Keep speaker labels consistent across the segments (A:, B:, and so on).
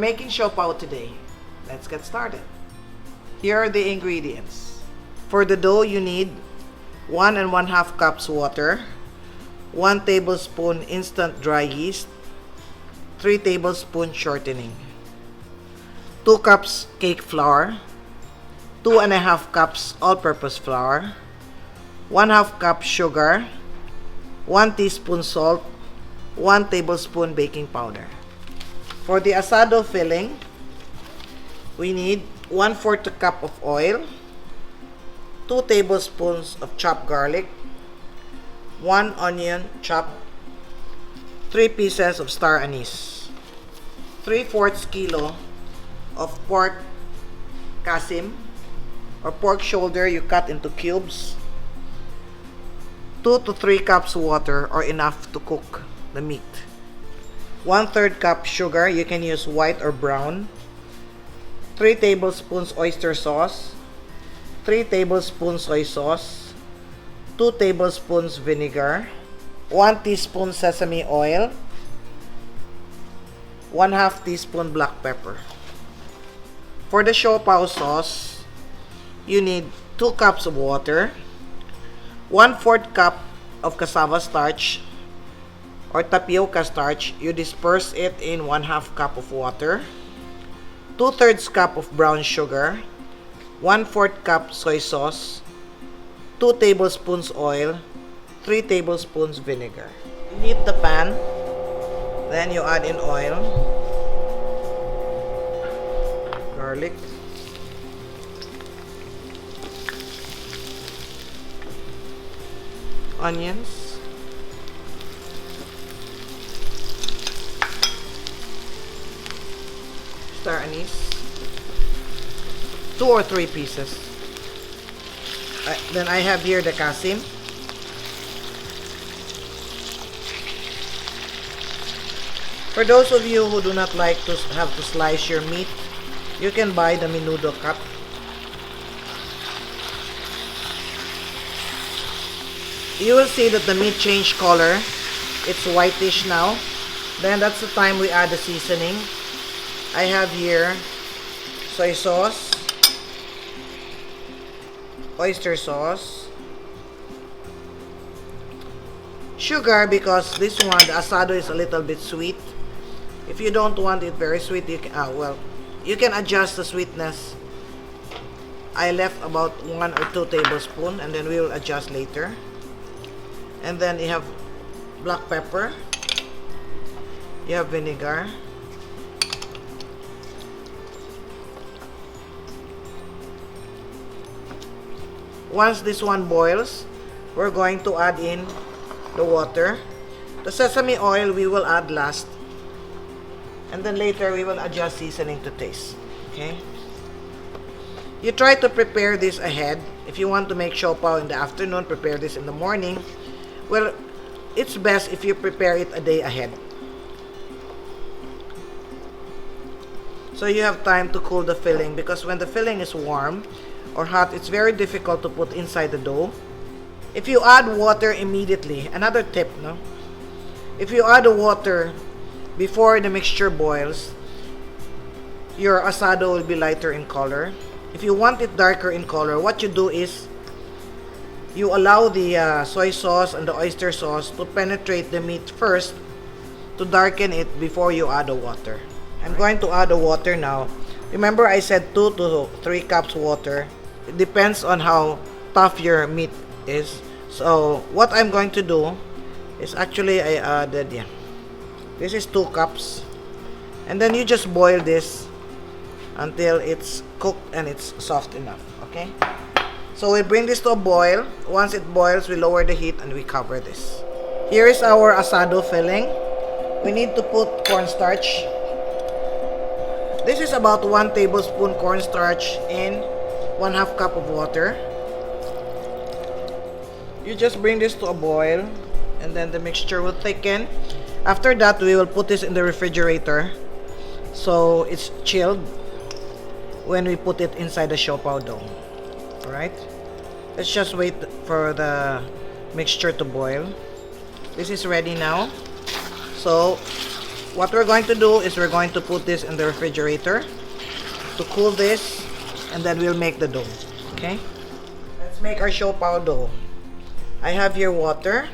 A: making siopao today. Let's get started. Here are the ingredients. For the dough, you need 1 1/2 cups water, 1 tablespoon instant dry yeast, 3 tablespoons shortening, 2 cups cake flour, 2 1/2 cups all-purpose flour, 1/2 cup sugar, 1 teaspoon salt, 1 tablespoon baking powder. For the asado filling, we need 1/4 cup of oil, 2 tablespoons of chopped garlic, 1 onion chopped, 3 pieces of star anise, 3/4 kilo of pork kasim or pork shoulder you cut into cubes, 2 to 3 cups water or enough to cook the meat, 1/3 cup sugar, you can use white or brown, 3 tablespoons oyster sauce, 3 tablespoons soy sauce, 2 tablespoons vinegar, 1 teaspoon sesame oil, 1/2 teaspoon black pepper. For the siopao sauce, you need 2 cups of water, 1/4 cup of cassava starch or tapioca starch. You disperse it in 1/2 cup of water, 2/3 cup of brown sugar, 1/4 cup soy sauce, 2 tablespoons oil, 3 tablespoons vinegar. You heat the pan, then you add in oil, garlic, onions, star anise, 2 or 3 pieces. Then I have here the kasim. For those of you who do not like to have to slice your meat, you can buy the menudo cut. You will see that the meat changed color. It's whitish now. Then that's the time we add the seasoning. I have here soy sauce, oyster sauce, sugar because this one, the asado, is a little bit sweet. If you don't want it very sweet, you can, you can adjust the sweetness. I left about 1 or 2 tablespoons and then we will adjust later. And then you have black pepper, you have vinegar, once this one boils, we're going to add in the water. The sesame oil we will add last, and then later we will adjust seasoning to taste. Okay, you try to prepare this ahead. If you want to make siopao in the afternoon, prepare this in the morning. Well, it's best if you prepare it a day ahead, so you have time to cool the filling, because when the filling is warm or hot, it's very difficult to put inside the dough. If you add water immediately, another tip, no? If you add the water before the mixture boils, your asado will be lighter in color. If you want it darker in color, what you do is you allow the soy sauce and the oyster sauce to penetrate the meat first to darken it before you add the water. I'm going to add the water now. Remember I said 2 to 3 cups water. It depends on how tough your meat is. So what I'm going to do is, actually I added, this is 2 cups. And then you just boil this until it's cooked and it's soft enough. Okay? So we bring this to a boil. Once it boils, we lower the heat and we cover this. Here is our asado filling. We need to put cornstarch. This is about 1 tablespoon cornstarch in 1/2 cup of water. You just bring this to a boil and then the mixture will thicken. After that, we will put this in the refrigerator so it's chilled when we put it inside the siopao dough. Alright? Let's just wait for the mixture to boil. This is ready now. So what we're going to do is we're going to put this in the refrigerator to cool this, and then we'll make the dough. Okay, let's make our siopao dough. I have here water.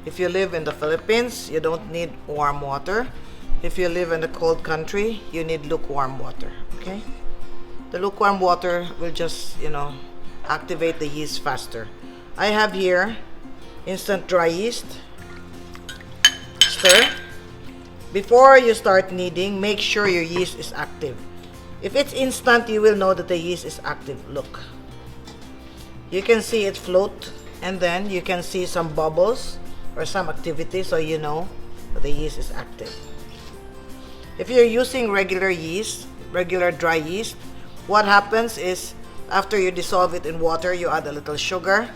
A: If you live in the Philippines, you don't need warm water. If you live in a cold country, you need lukewarm water. Okay, the lukewarm water will just, you know, activate the yeast faster. I have here instant dry yeast. Stir. Before you start kneading, make sure your yeast is active. If it's instant, you will know that the yeast is active. Look, you can see it float, and then you can see some bubbles or some activity, so you know that the yeast is active. If you're using regular yeast, regular dry yeast, what happens is after you dissolve it in water, you add a little sugar,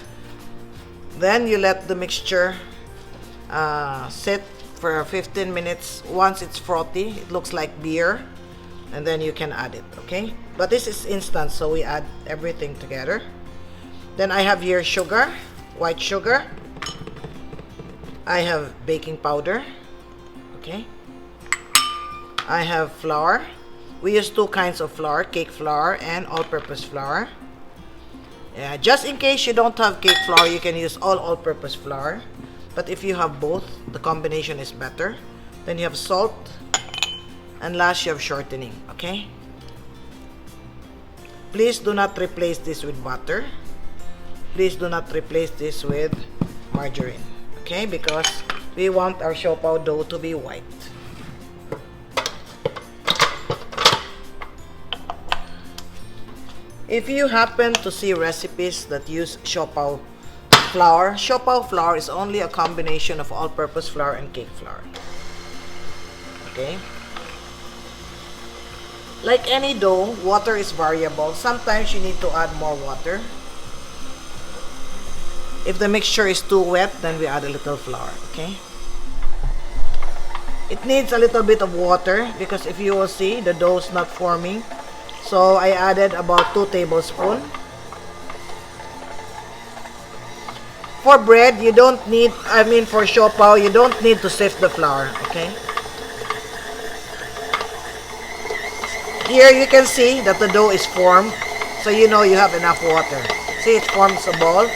A: then you let the mixture sit for 15 minutes. Once it's frothy, it looks like beer, and then you can add it. Okay, but this is instant, so we add everything together. Then I have here sugar, white sugar. I have baking powder. Okay, I have flour. We use two kinds of flour, cake flour and all-purpose flour. Just in case you don't have cake flour, you can use all-purpose flour. But if you have both, the combination is better. Then you have salt, and last you have shortening. Okay, please do not replace this with butter. Please do not replace this with margarine. Okay, because we want our siopao dough to be white. If you happen to see recipes that use siopao flour is only a combination of all-purpose flour and cake flour. Okay? Like any dough, water is variable. Sometimes you need to add more water. If the mixture is too wet, then we add a little flour. Okay? It needs a little bit of water because if you will see, the dough is not forming. So I added about 2 tablespoons. For bread, you don't need, for siopao, you don't need to sift the flour, okay? Here you can see that the dough is formed, so you know you have enough water. See, it forms a ball.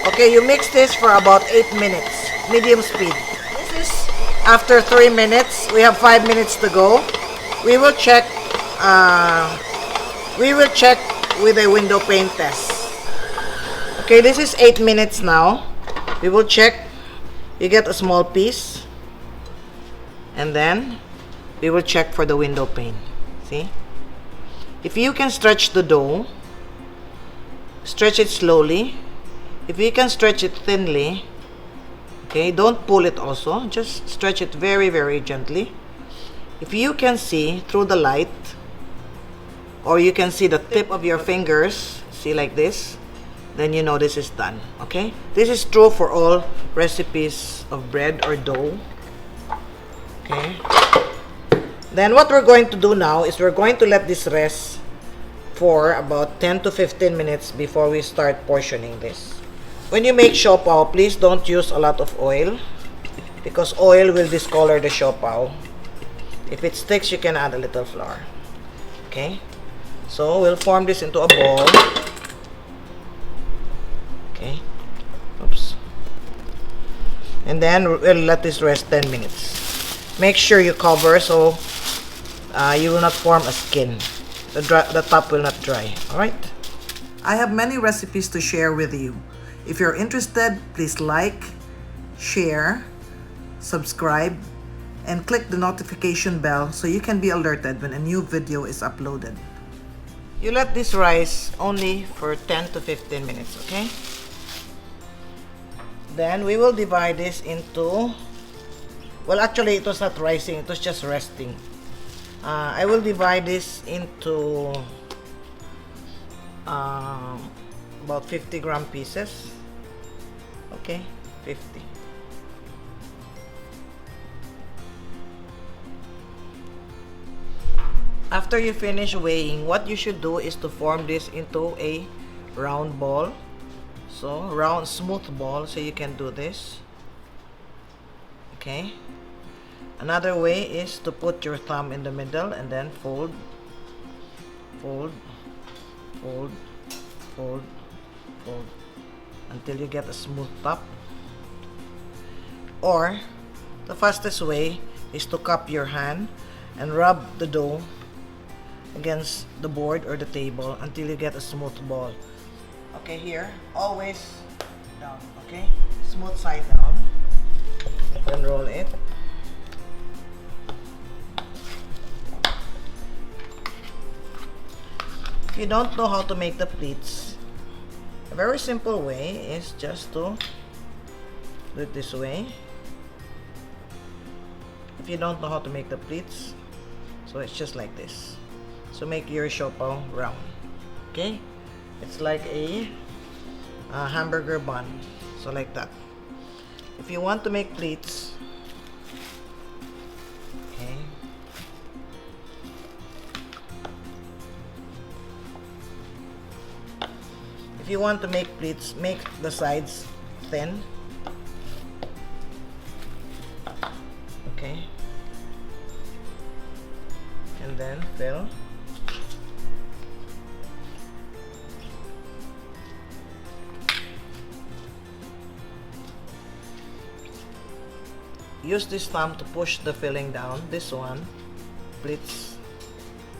A: Okay, you mix this for about 8 minutes, medium speed. This is after 3 minutes. We have 5 minutes to go. We will check with a window pane test. Okay, this is 8 minutes now. We will check. You get a small piece, and then we will check for the window pane. See? If you can stretch the dough, stretch it slowly. If you can stretch it thinly, okay, don't pull it also. Just stretch it very, very gently. If you can see through the light, or you can see the tip of your fingers, see like this, then you know this is done. Okay, this is true for all recipes of bread or dough. Okay, then what we're going to do now is we're going to let this rest for about 10 to 15 minutes before we start portioning this. When you make siopao, please don't use a lot of oil because oil will discolor the siopao. If it sticks, you can add a little flour. Okay, so we'll form this into a ball. Okay, oops. And then we'll let this rest 10 minutes. Make sure you cover so you will not form a skin. The top will not dry. Alright? I have many recipes to share with you. If you're interested, please like, share, subscribe, and click the notification bell so you can be alerted when a new video is uploaded. You let this rise only for 10 to 15 minutes, okay? Then we will divide this into, well, actually it was not rising, it was just resting. I will divide this into about 50-gram pieces. Okay, 50. After you finish weighing, what you should do is to form this into a round ball. So, round, smooth ball, so you can do this. Okay. Another way is to put your thumb in the middle and then fold, fold, fold, fold, fold until you get a smooth top. Or the fastest way is to cup your hand and rub the dough against the board or the table until you get a smooth ball. Okay, here, always down, okay? Smooth side down. Then roll it. If you don't know how to make the pleats, a very simple way is just to do it this way. If you don't know how to make the pleats, so it's just like this. So make your siopao round, okay? It's like a hamburger bun, so like that. If you want to make pleats, okay, if you want to make pleats, make the sides thin, okay, and then fill. Use this thumb to push the filling down. This one, pleats,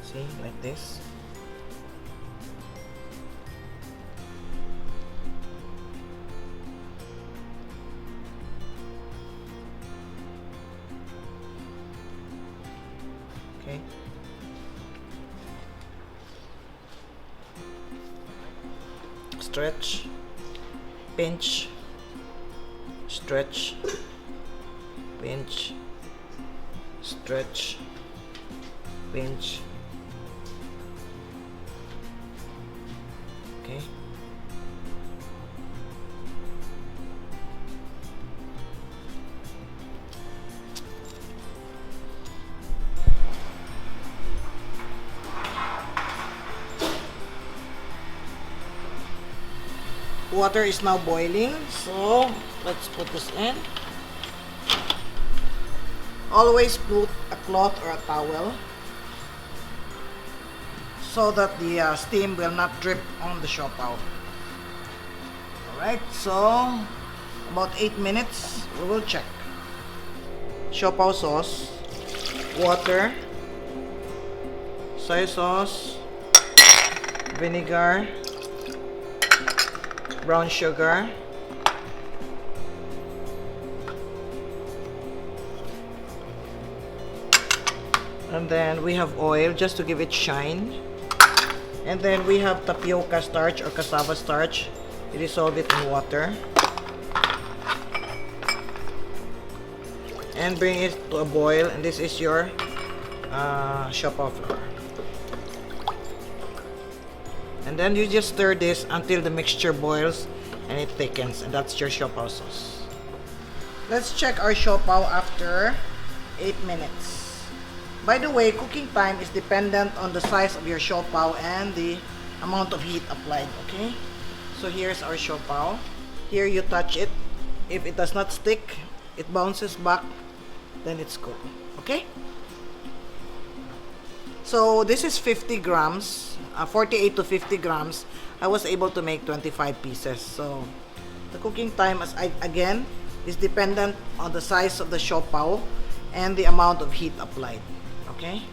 A: see, like this. Okay. Stretch, pinch, stretch, pinch, stretch, pinch. Okay. Water is now boiling, so let's put this in. Always put a cloth or a towel so that the steam will not drip on the siopao. Alright, so about 8 minutes, we will check. Siopao sauce, water, soy sauce, vinegar, brown sugar, and then we have oil just to give it shine, and then we have tapioca starch or cassava starch. You dissolve it in water and bring it to a boil, and this is your siopao flour. And then you just stir this until the mixture boils and it thickens, and that's your siopao sauce. Let's check our siopao after 8 minutes. By the way, cooking time is dependent on the size of your siopao and the amount of heat applied, okay? So here's our siopao. Here you touch it. If it does not stick, it bounces back, then it's cooked, okay? So this is 50 grams, 48 to 50 grams. I was able to make 25 pieces. So the cooking time, again, is dependent on the size of the siopao and the amount of heat applied. Okay?